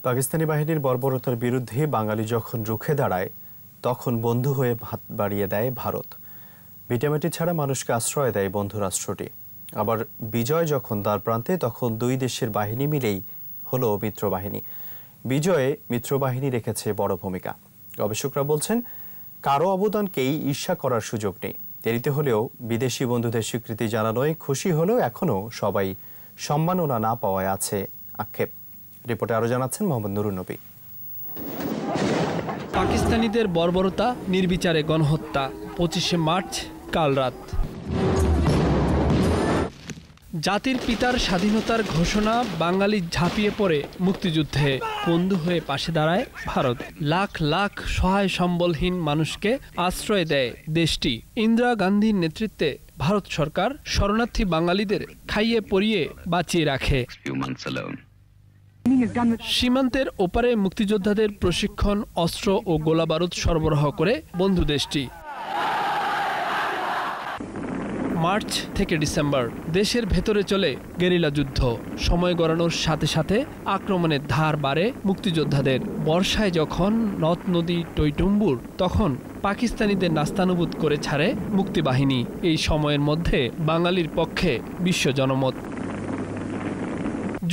পাকিস্তানি বাহিনীর বর্বরতার বিরুদ্ধে বাঙালি যখন রুখে দাঁড়ায় তখন বন্ধু হয়ে হাত বাড়িয়ে দেয় ভারত। ভিটামিটি ছাড়া মানুষকে আশ্রয় দেয় বন্ধু রাষ্ট্রটি। আবার বিজয় যখন দ্বারপ্রান্তে তখন দুই দেশের বাহিনী মিলেই হলো মিত্রবাহিনী। বিজয়ে মিত্রবাহিনী রেখেছে বড় ভূমিকা। গবেষকরা বলছেন কারো অবদানকেই ঈর্ষা করার সুযোগ নেই। দেরিতে হলেও বিদেশি বন্ধুদের স্বীকৃতি জানানোয় খুশি হলেও এখনও সবাই সম্মাননা না পাওয়ায় আছে আক্ষেপ। রিপোর্টে আরো জানাচ্ছেন মোহাম্মদ নুরুন নবী। পাকিস্তানিদের বর্বরতা, নির্বিচারে গণহত্যা। 25শে মার্চ কাল রাত। জাতির পিতার স্বাধীনতার ঘোষণা, বাঙালি ঝাঁপিয়ে পড়ে মুক্তিযুদ্ধে। বন্ধু হয়ে পাশে দাঁড়ায় ভারত। লাখ লাখ সহায় সম্বলহীন মানুষকে আশ্রয় দেয় দেশটি। ইন্দিরা গান্ধীর নেতৃত্বে ভারত সরকার শরণার্থী বাঙালিদের খাইয়ে পরিয়ে বাঁচিয়ে রাখে। সীমান্তের ওপারে মুক্তিযোদ্ধাদের প্রশিক্ষণ, অস্ত্র ও গোলাবারুদ সরবরাহ করে বন্ধু দেশটি। মার্চ থেকে ডিসেম্বর দেশের ভেতরে চলে গেরিলা যুদ্ধ। সময় গড়ানোর সাথে সাথে আক্রমণের ধার বাড়ে মুক্তিযোদ্ধাদের। বর্ষায় যখন নদ নদী টইটুম্বুর, তখন পাকিস্তানিদের নাস্তানুবুদ করে ছাড়ে মুক্তিবাহিনী। এই সময়ের মধ্যে বাঙালির পক্ষে বিশ্ব জনমত।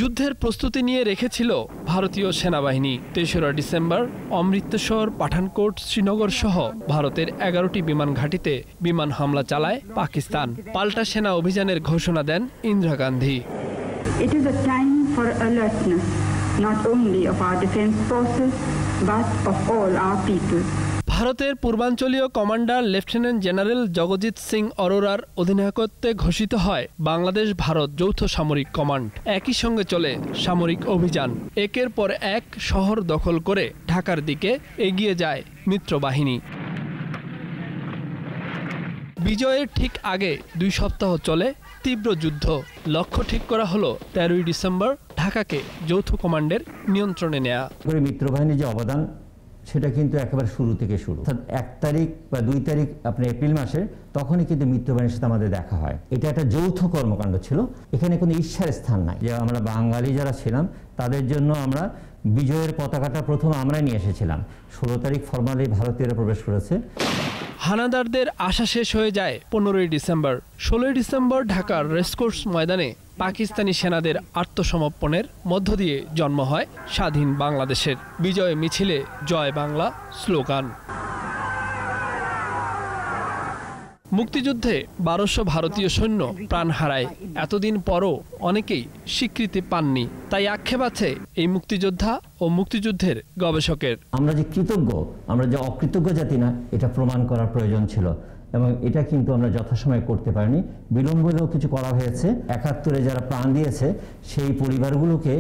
যুদ্ধের প্রস্তুতি নিয়ে রেখেছিল ভারতীয় সেনাবাহিনী। তেসরা ডিসেম্বর অমৃতসর, পাঠানকোট, শ্রীনগর সহ ভারতের 11টি বিমান ঘাঁটিতে বিমান হামলা চালায় পাকিস্তান। পাল্টা সেনা অভিযানের ঘোষণা দেন Indira Gandhi. It is a time for alertness, not only of our defense forces, but of all our people. ভারতের পূর্বাঞ্চলীয় commander lieutenant general Jagjit Singh অরোরার অধিনায়কত্বে ঘোষিত হয় বাংলাদেশ ভারত যৌথ সামরিক কমান্ড। একই সঙ্গে চলে সামরিক অভিযান। একের পর এক শহর দখল করে ঢাকার দিকে এগিয়ে যায় মিত্রবাহিনী। বিজয়ের ঠিক আগে 2 সপ্তাহ চলে তীব্র যুদ্ধ। লক্ষ্য ঠিক করা হলো 13ই ডিসেম্বর ঢাকাকে যৌথ কমান্ডের নিয়ন্ত্রণে নেয়া। মিত্রবাহিনীর যে অবদান সেটা কিন্তু একেবারে শুরু থেকে শুরু। 1 তারিখ বা 2 তারিখ আপনার এপ্রিল মাসে তখনই কিন্তু মিত্রবাহিনীর সাথে আমাদের দেখা হয়। এটা একটা যৌথ কর্মকাণ্ড ছিল। এখানে কোনো ঈর্ষার স্থান নাই। যে আমরা বাঙালি যারা ছিলাম তাদের জন্য আমরা বিজয়ের পতাকাটা প্রথম আমরাই নিয়ে এসেছিলাম। 16 তারিখ ফরমালি ভারতীয়রা প্রবেশ করেছে। হানাদারদের আশা শেষ হয়ে যায় 15ই ডিসেম্বর। 16ই ডিসেম্বর ঢাকার রেসকোর্স ময়দানে পাকিস্তানি সেনাদের আত্মসমর্পণের মধ্য দিয়ে জন্ম হয় স্বাধীন বাংলাদেশের। বিজয় মিছিলে জয় বাংলা স্লোগান। মুক্তিযুদ্ধে 1200 ভারতীয় সৈন্য প্রাণ হারায়। এতদিন পরও অনেকেই স্বীকৃতি পাননি। তাই আক্ষেপ আছে এই মুক্তিযোদ্ধা ও মুক্তিযুদ্ধের গবেষকের। আমরা যে কৃতজ্ঞ, আমরা যে অকৃতজ্ঞ জাতি না, এটা প্রমাণ করার প্রয়োজন ছিল এবং এটা কিন্তু আমরা যথাসময়ে করতে পারিনি। বিলম্ব হলেও কিছু করা হয়েছে। 71-এ যারা প্রাণ দিয়েছে সেই পরিবারগুলোকে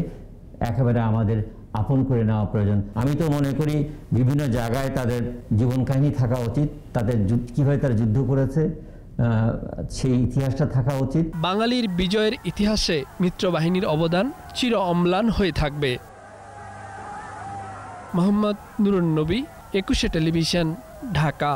একেবারে আমাদের আপন করে নেওয়া প্রয়োজন। আমি তো মনে করি বিভিন্ন জায়গায় তাদের জীবন কাহিনী থাকা উচিত, তাদের কীভাবে তারা যুদ্ধ করেছে সেই ইতিহাসটা থাকা উচিত। বাঙালির বিজয়ের ইতিহাসে মিত্রবাহিনীর অবদান চির অম্লান হয়ে থাকবে। মোহাম্মদ নুরুন নবী, 21শে টেলিভিশন, ঢাকা।